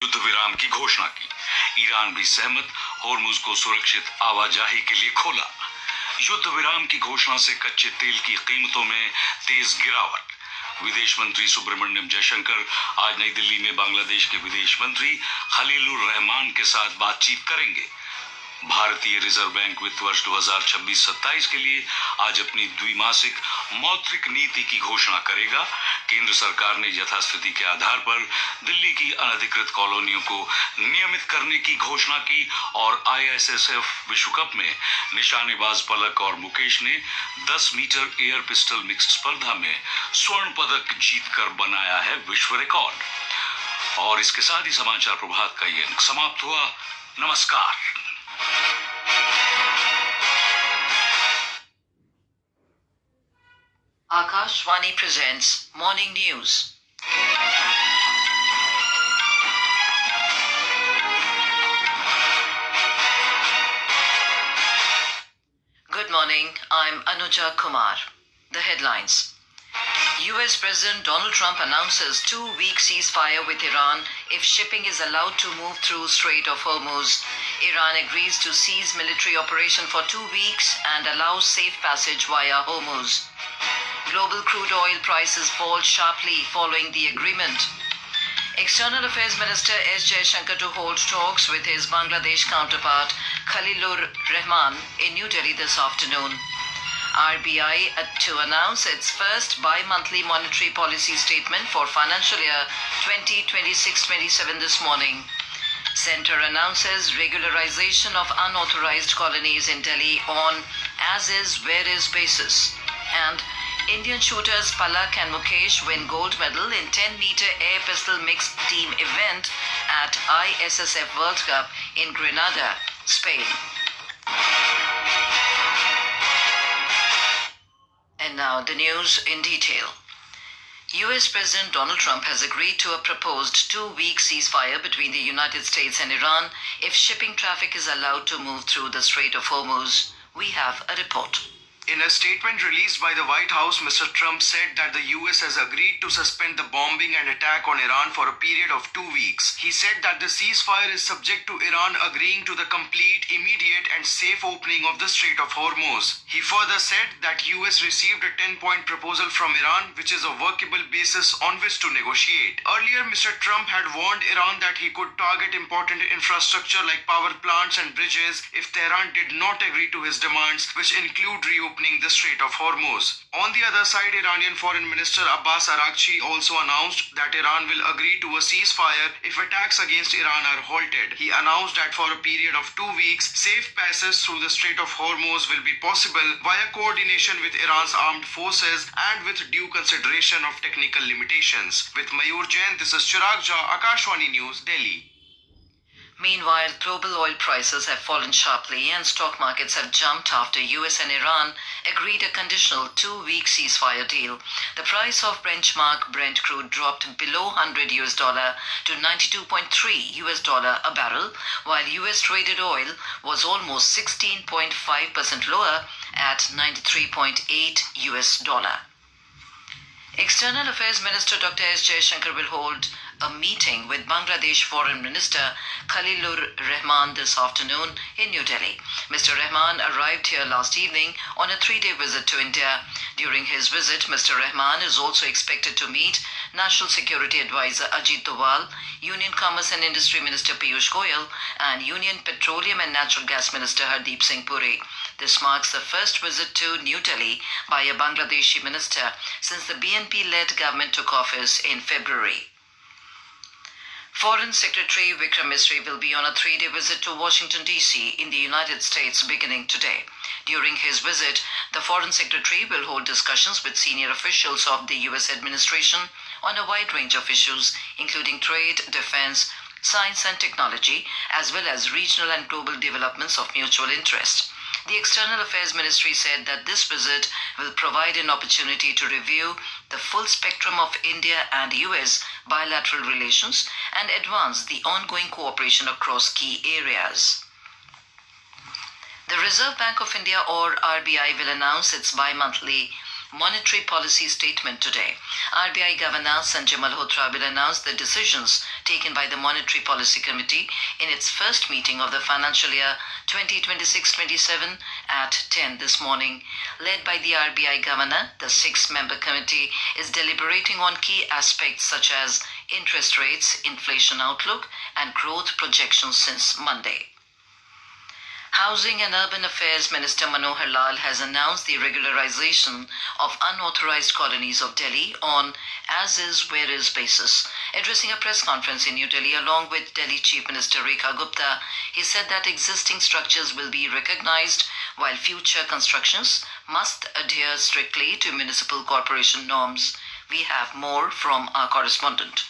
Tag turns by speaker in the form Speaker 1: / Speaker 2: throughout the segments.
Speaker 1: युद्ध विराम की घोषणा की। ईरान भी सहमत, होर्मुज को सुरक्षित आवाजाही के लिए खोला। युद्ध विराम की घोषणा से कच्चे तेल की कीमतों में तेज गिरावट। विदेश मंत्री सुब्रमण्यम जयशंकर आज नई दिल्ली में बांग्लादेश के विदेश मंत्री खलीलुर रहमान के साथ बातचीत करेंगे। भारतीय रिजर्व बैंक वित्त वर्ष 2026-27 के लिए आज अपनी द्विमासिक मौद्रिक नीति की घोषणा करेगा। केंद्र सरकार ने यथास्थिति के आधार पर दिल्ली की अनधिकृत कॉलोनियों को नियमित करने की घोषणा की और ISSF विश्व कप में निशानेबाज पलक और मुकेश ने 10 मीटर एयर पिस्टल मिक्स्ड स्पर्धा में स्वर्ण पदक जीतकर बनाया है विश्व रिकॉर्ड। और इसके साथ ही समाचार प्रभात का ये अंक समाप्त हुआ। नमस्कार।
Speaker 2: Akashvani presents Morning News. Good morning, I'm Anuja Kumar. The headlines. US President Donald Trump announces 2-week ceasefire with Iran if shipping is allowed to move through Strait of Hormuz. Iran agrees to cease military operation for 2 weeks and allows safe passage via Hormuz. Global crude oil prices fall sharply following the agreement. External Affairs Minister S. Jaishankar to hold talks with his Bangladesh counterpart Khalilur Rahman in New Delhi this afternoon. RBI to announce its first bi-monthly monetary policy statement for financial year 2026-27 this morning. Centre announces regularization of unauthorized colonies in Delhi on as-is, where-is basis. And Indian shooters Palak and Mukesh win gold medal in 10-meter air pistol mixed team event at ISSF World Cup in Grenada, Spain. And now the news in detail. US President Donald Trump has agreed to a proposed 2-week ceasefire between the United States and Iran if shipping traffic is allowed to move through the Strait of Hormuz. We have a report.
Speaker 3: In a statement released by the White House, Mr. Trump said that the US has agreed to suspend the bombing and attack on Iran for a period of 2 weeks. He said that the ceasefire is subject to Iran agreeing to the complete, immediate and safe opening of the Strait of Hormuz. He further said that US received a 10-point proposal from Iran, which is a workable basis on which to negotiate. Earlier, Mr. Trump had warned Iran that he could target important infrastructure like power plants and bridges if Tehran did not agree to his demands, which include reopening the Strait of Hormuz. On the other side, Iranian Foreign Minister Abbas Araghchi also announced that Iran will agree to a ceasefire if attacks against Iran are halted. He announced that for a period of 2 weeks, safe passage through the Strait of Hormuz will be possible via coordination with Iran's armed forces and with due consideration of technical limitations. With Mayur Jain, this is Chirag Jha, Akashvani News, Delhi.
Speaker 2: Meanwhile, global oil prices have fallen sharply and stock markets have jumped after US and Iran agreed a conditional 2-week ceasefire deal. The price of benchmark Brent crude dropped below $100 to $92.3 a barrel, while US traded oil was almost 16.5% lower at $93.8. External Affairs Minister Dr. S. Jaishankar will hold a meeting with Bangladesh Foreign Minister Khalilur Rahman this afternoon in New Delhi. Mr. Rahman arrived here last evening on a 3-day visit to India. During his visit, Mr. Rahman is also expected to meet National Security Advisor Ajit Doval, Union Commerce and Industry Minister Piyush Goyal, and Union Petroleum and Natural Gas Minister Hardeep Singh Puri. This marks the first visit to New Delhi by a Bangladeshi minister since the BNP-led government took office in February. Foreign Secretary Vikram Misri will be on a 3-day visit to Washington, D.C. in the United States beginning today. During his visit, the Foreign Secretary will hold discussions with senior officials of the U.S. administration on a wide range of issues, including trade, defense, science and technology, as well as regional and global developments of mutual interest. The External Affairs Ministry said that this visit will provide an opportunity to review the full spectrum of India and US bilateral relations and advance the ongoing cooperation across key areas. The Reserve Bank of India, or RBI, will announce its bi-monthly monetary policy statement today. RBI Governor Sanjay Malhotra will announce the decisions taken by the Monetary Policy Committee in its first meeting of the financial year 2026-27 at 10 this morning. Led by the RBI Governor, the six-member committee is deliberating on key aspects such as interest rates, inflation outlook, and growth projections since Monday. Housing and Urban Affairs Minister Manohar Lal has announced the regularization of unauthorized colonies of Delhi on as-is, where-is basis. Addressing a press conference in New Delhi along with Delhi Chief Minister Rekha Gupta, he said that existing structures will be recognized while future constructions must adhere strictly to municipal corporation norms. We have more from our correspondent.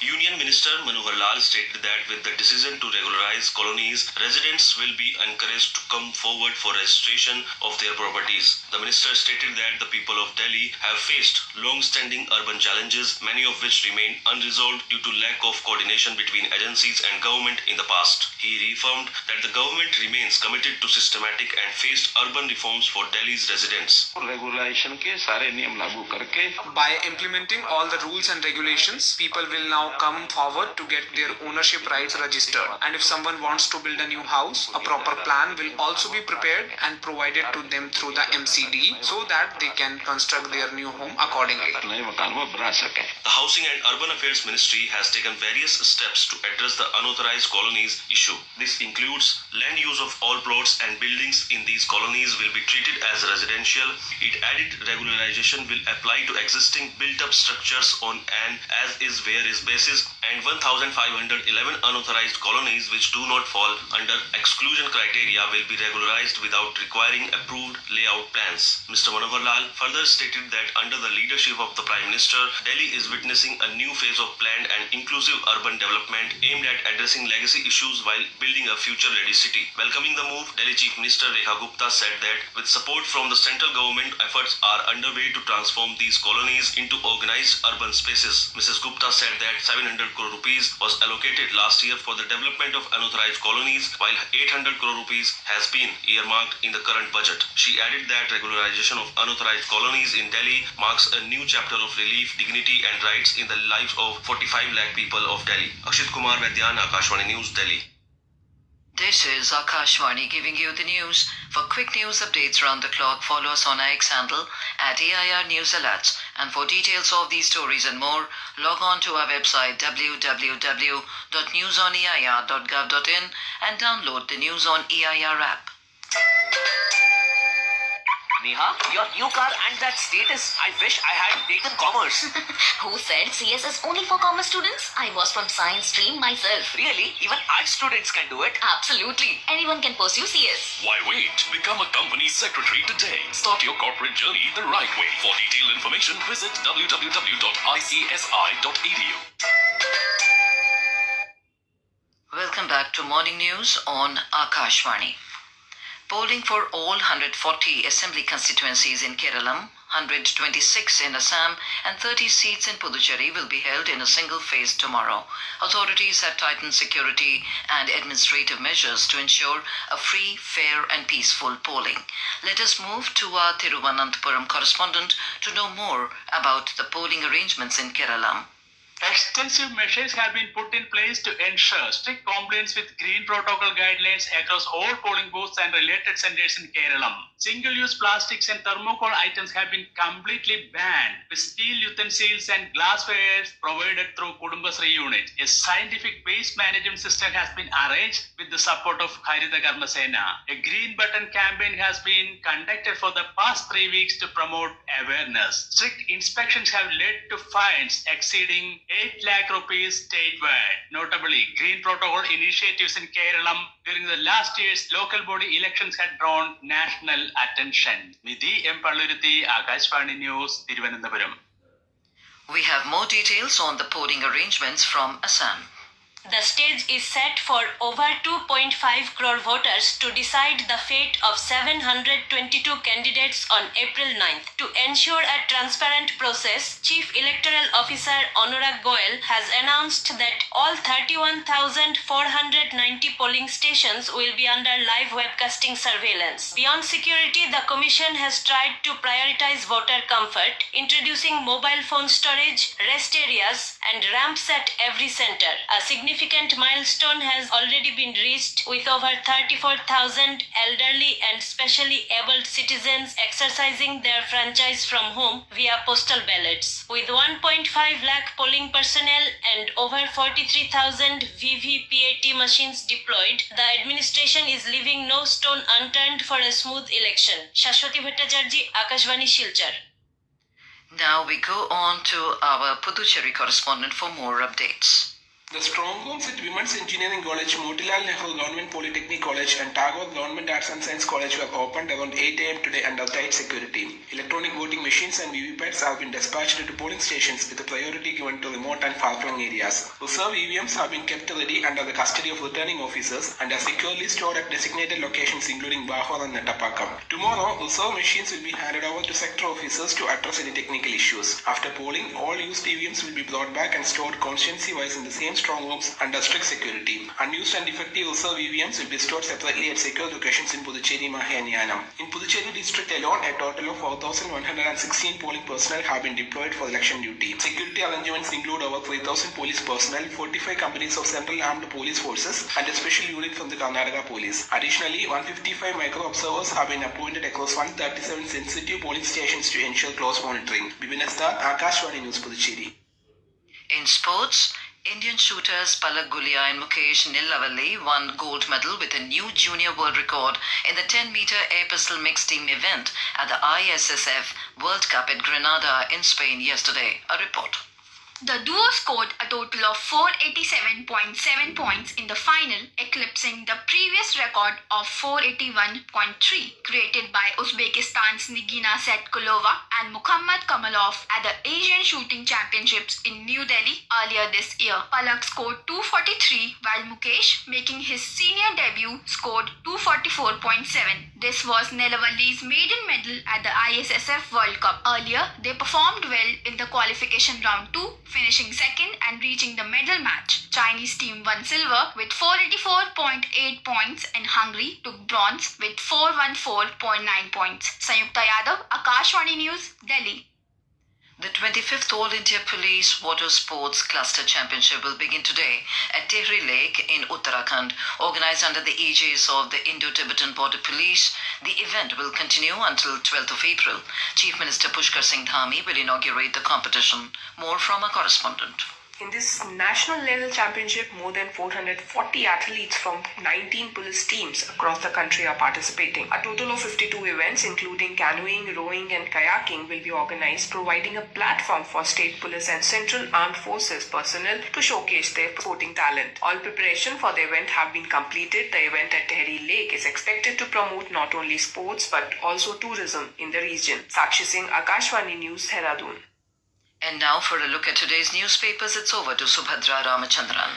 Speaker 4: Union Minister Manohar Lal stated that with the decision to regularize colonies, residents will be encouraged to come forward for registration of their properties. The minister stated that the people of Delhi have faced long-standing urban challenges, many of which remain unresolved due to lack of coordination between agencies and government in the past. He reaffirmed that the government remains committed to systematic and phased urban reforms for Delhi's residents.
Speaker 5: Regularization के सारे नियम लागू करके
Speaker 6: By implementing all the rules and regulations, people will now come forward to get their ownership rights registered. And if someone wants to build a new house, a proper plan will also be prepared and provided to them through the MCD so that they can construct their new home accordingly.
Speaker 4: The Housing and Urban Affairs Ministry has taken various steps to address the unauthorized colonies issue. This includes land use of all plots and buildings in these colonies will be treated as residential. It added regularization will apply to existing built-up structures on an as-is, where-is basis, and 1,511 unauthorized colonies which do not fall under exclusion criteria will be regularized without requiring approved layout plans. Mr. Manohar Lal further stated that under the leadership of the Prime Minister, Delhi is witnessing a new phase of planned and inclusive urban development aimed at addressing legacy issues while building a future-ready city. Welcoming the move, Delhi Chief Minister Rekha Gupta said that with support from the central government, efforts are underway to transform these colonies into organized urban spaces. Mrs. Gupta said that 700 crore rupees was allocated last year for the development of unauthorized colonies, while 800 crore rupees has been earmarked in the current budget. She added that regularization of unauthorized colonies in Delhi marks a new chapter of relief, dignity and rights in the lives of 45 lakh people of Delhi. Akshit Kumar Vaidyan, Akashvani News, Delhi.
Speaker 2: This is Akashvani giving you the news. For quick news updates round the clock, follow us on our X handle at AIR News Alerts. And for details of these stories and more, log on to our website www.newsoneir.gov.in and download the News on EIR app.
Speaker 7: Neha, your new car and that status. I wish I had taken commerce.
Speaker 8: Who said CS is only for commerce students? I was from science stream myself.
Speaker 7: Really? Even art students can do it?
Speaker 8: Absolutely. Anyone can pursue CS.
Speaker 1: Why wait? Become a company secretary today. Start your corporate journey the right way. For detailed information, visit www.icsi.edu.
Speaker 2: Welcome back to Morning News on Akashvani. Polling for all 140 assembly constituencies in Kerala, 126 in Assam and 30 seats in Puducherry will be held in a single phase tomorrow. Authorities have tightened security and administrative measures to ensure a free, fair and peaceful polling. Let us move to our Thiruvananthapuram correspondent to know more about the polling arrangements in Kerala.
Speaker 9: Extensive measures have been put in place to ensure strict compliance with green protocol guidelines across all polling booths and related centers in Kerala. Single-use plastics and thermocol items have been completely banned, with steel utensils and glassware provided through Kudumbasri unit. A scientific waste management system has been arranged with the support of Haritha Karma Sena. A green button campaign has been conducted for the past 3 weeks to promote awareness. Strict inspections have led to fines exceeding 8 lakh rupees statewide. Notably, green protocol initiatives in Kerala during the last year's local body elections had drawn national attention. Vidhi M. Palluruthi, Akashvani News, Thiruvananthapuram.
Speaker 2: We have more details on the polling arrangements from Assam.
Speaker 10: The stage is set for over 2.5 crore voters to decide the fate of 722 candidates on April 9th. To ensure a transparent process, Chief Electoral Officer Anurag Goel has announced that all 31,490 polling stations will be under live webcasting surveillance. Beyond security, the Commission has tried to prioritize voter comfort, introducing mobile phone storage, rest areas, and ramps at every center. A significant milestone has already been reached, with over 34,000 elderly and specially abled citizens exercising their franchise from home via postal ballots. With 1.5 lakh polling personnel and over 43,000 VVPAT machines deployed, the administration is leaving no stone unturned for a smooth election. Shashwati Bhattacharjee, Akashvani Silchar.
Speaker 2: Now we go on to our Puducherry correspondent for more updates.
Speaker 11: The strong rooms at Women's Engineering College, Motilal Nehru Government Polytechnic College and Tagore Government Arts and Science College were opened around 8 am today under tight security. Electronic voting machines and VVPATs have been dispatched to polling stations with a priority given to remote and far-flung areas. Reserve EVMs have been kept ready under the custody of returning officers and are securely stored at designated locations including Bahor and Nettapakam. Tomorrow, reserve machines will be handed over to sector officers to address any technical issues. After polling, all used EVMs will be brought back and stored constituency-wise in the same strong rooms under strict security. Unused and defective reserve EVMs will be stored separately at secure locations in Puducherry, Mahe and Yanam. In Puducherry district alone, a total of 4,116 polling personnel have been deployed for election duty. Security arrangements include over 3,000 police personnel, 45 companies of Central Armed Police Forces and a special unit from the Karnataka Police. Additionally, 155 micro-observers have been appointed across 137 sensitive polling stations to ensure close monitoring. Bibin Astar, Akashvani News, Puducherry.
Speaker 2: In sports, Indian shooters Palak Gulia and Mukesh Nillavalli won gold medal with a new junior world record in the 10-meter air pistol mixed team event at the ISSF World Cup at Grenada in Spain yesterday. A report.
Speaker 12: The duo scored a total of 487.7 points in the final, eclipsing the previous record of 481.3 created by Uzbekistan's Nigina Setkulova and Muhammad Kamalov at the Asian Shooting Championships in New Delhi earlier this year. Palak scored 243 while Mukesh, making his senior debut, scored 244.7. This was Nillavalli's maiden medal at the ISSF World Cup. Earlier, they performed well in the qualification round 2, finishing second and reaching the medal match. Chinese team won silver with 484.8 points and Hungary took bronze with 414.9 points. Sanyukta Yadav, Akashvani News, Delhi.
Speaker 2: The 25th All India Police Water Sports Cluster Championship will begin today at Tehri Lake in Uttarakhand. Organized under the aegis of the Indo-Tibetan Border Police, the event will continue until 12th of April. Chief Minister Pushkar Singh Dhami will inaugurate the competition. More from our correspondent.
Speaker 13: In this national level championship, more than 440 athletes from 19 police teams across the country are participating. A total of 52 events, including canoeing, rowing and kayaking, will be organized, providing a platform for state police and Central Armed Forces personnel to showcase their sporting talent. All preparation for the event have been completed. The event at Tehri Lake is expected to promote not only sports but also tourism in the region. Sakshi Singh, Akashvani News, Dehradun.
Speaker 2: And now for a look at today's newspapers, it's over to Subhadra Ramachandran.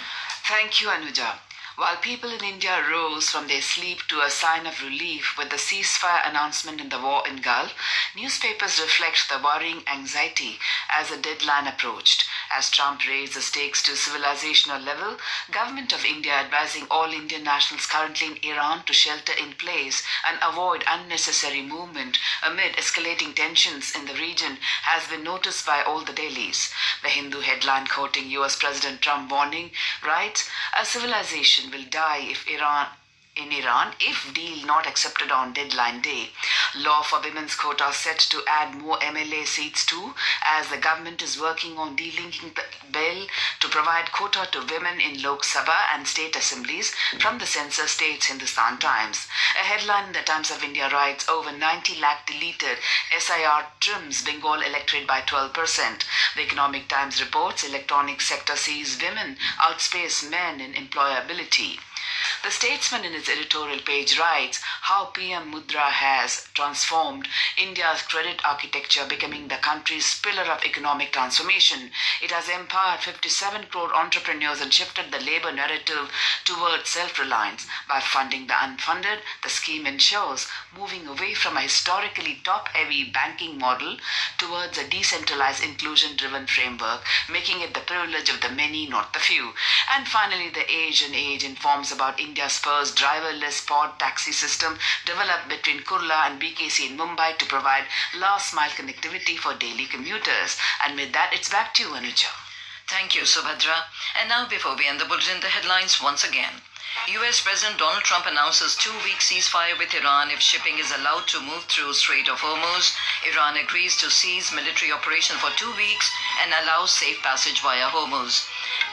Speaker 14: Thank you, Anuja. While people in India rose from their sleep to a sign of relief with the ceasefire announcement in the war in Gulf, newspapers reflect the worrying anxiety as the deadline approached. As Trump raised the stakes to civilizational level, Government of India advising all Indian nationals currently in Iran to shelter in place and avoid unnecessary movement amid escalating tensions in the region has been noticed by all the dailies. The Hindu headline quoting US President Trump warning writes, "A civilization will die if Iran if deal not accepted on deadline day. Law for women's quota set to add more MLA seats too, as the government is working on delinking the bill to provide quota to women in Lok Sabha and state assemblies from the censor states." Hindustan Times. A headline in the Times of India writes, over 90 lakh deleted SIR trims Bengal electorate by 12%. The Economic Times reports electronic sector sees women outspace men in employability. The Statesman in its editorial page writes how PM Mudra has transformed India's credit architecture, becoming the country's pillar of economic transformation. It has empowered 57 crore entrepreneurs and shifted the labor narrative towards self-reliance. By funding the unfunded, the scheme ensures moving away from a historically top-heavy banking model towards a decentralized, inclusion-driven framework, making it the privilege of the many, not the few. And finally, the Age informs about India's first driverless pod taxi system developed between Kurla and BKC in Mumbai to provide last-mile connectivity for daily commuters. And with that, it's back to you, Anuja.
Speaker 2: Thank you, Subhadra. And now, before we end the bulletin, the headlines once again. US President Donald Trump announces 2-week ceasefire with Iran if shipping is allowed to move through Strait of Hormuz. Iran agrees to cease military operation for 2 weeks and allows safe passage via Hormuz.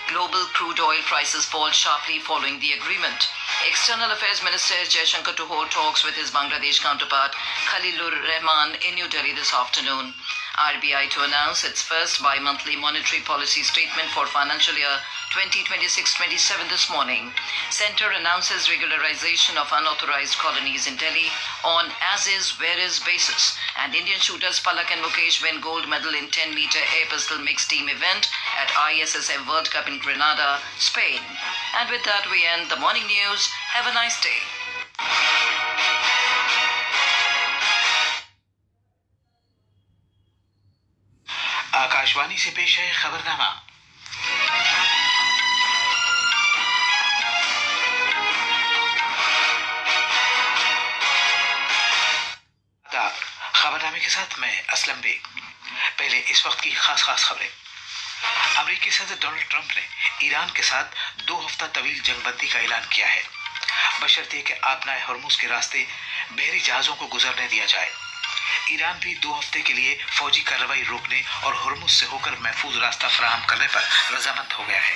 Speaker 2: Global crude oil prices fall sharply following the agreement. External Affairs Minister S. Jaishankar to hold talks with his Bangladesh counterpart Khalilur Rahman in New Delhi this afternoon. RBI to announce its first bi-monthly monetary policy statement for financial year 2026-27 this morning. Centre announces regularization of unauthorized colonies in Delhi on as-is, where-is basis. And Indian shooters Palak and Mukesh win gold medal in 10-meter air pistol mixed team event at ISSF World Cup in Grenada, Spain. And with that, we end the morning news. Have a nice day.
Speaker 15: Akashvani से पेश है खबरनामा। खबरनामे के साथ मैं Aslam bag. पहले इस वक्त की खास खबरें। अमेरिकी सदर डोनाल्ड ट्रंप ने ईरान के साथ 2 हफ्ता तवील जंगबंदी का ऐलान किया है, बशर्ते कि आबनाए हॉर्मुज के रास्ते बहरी जहाजों को गुजरने दिया जाए। ईरान भी 2 हफ्ते के लिए फौजी कार्रवाई रोकने और हॉर्मुज से होकर महफूज रास्ता फराहम करने पर रजामंद हो गया है।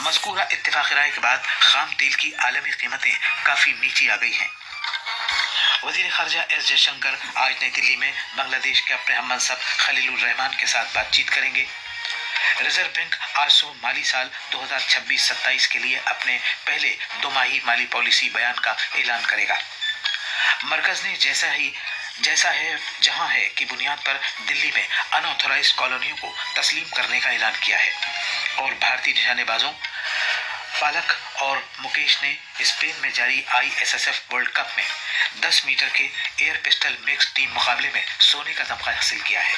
Speaker 15: मज़कूरा इत्तेफाक राय के बाद खाम तेल की आलमी कीमतें काफी नीचे आ गई हैं। वजीर खारजा एस जयशंकर आज नई दिल्ली में बांग्लादेश के अपने हम मनसब खलीलुर रहमान के साथ बातचीत करेंगे। रिजर्व बैंक 800 माली साल 2026-27 के लिए अपने पहले 2 माही माली पॉलिसी बयान का ऐलान करेगा। मरकज ने जैसा है जहां है की बुनियाद पर दिल्ली में अनऑथोराइज्ड कॉलोनियों को तस्लीम करने का ऐलान किया है। और भारतीय निशानेबाजों पालक और मुकेश ने स्पेन में जारी ISSF वर्ल्ड कप में 10 मीटर के एयर पिस्टल मिक्स टीम मुकाबले में सोने का तमगा हासिल किया है।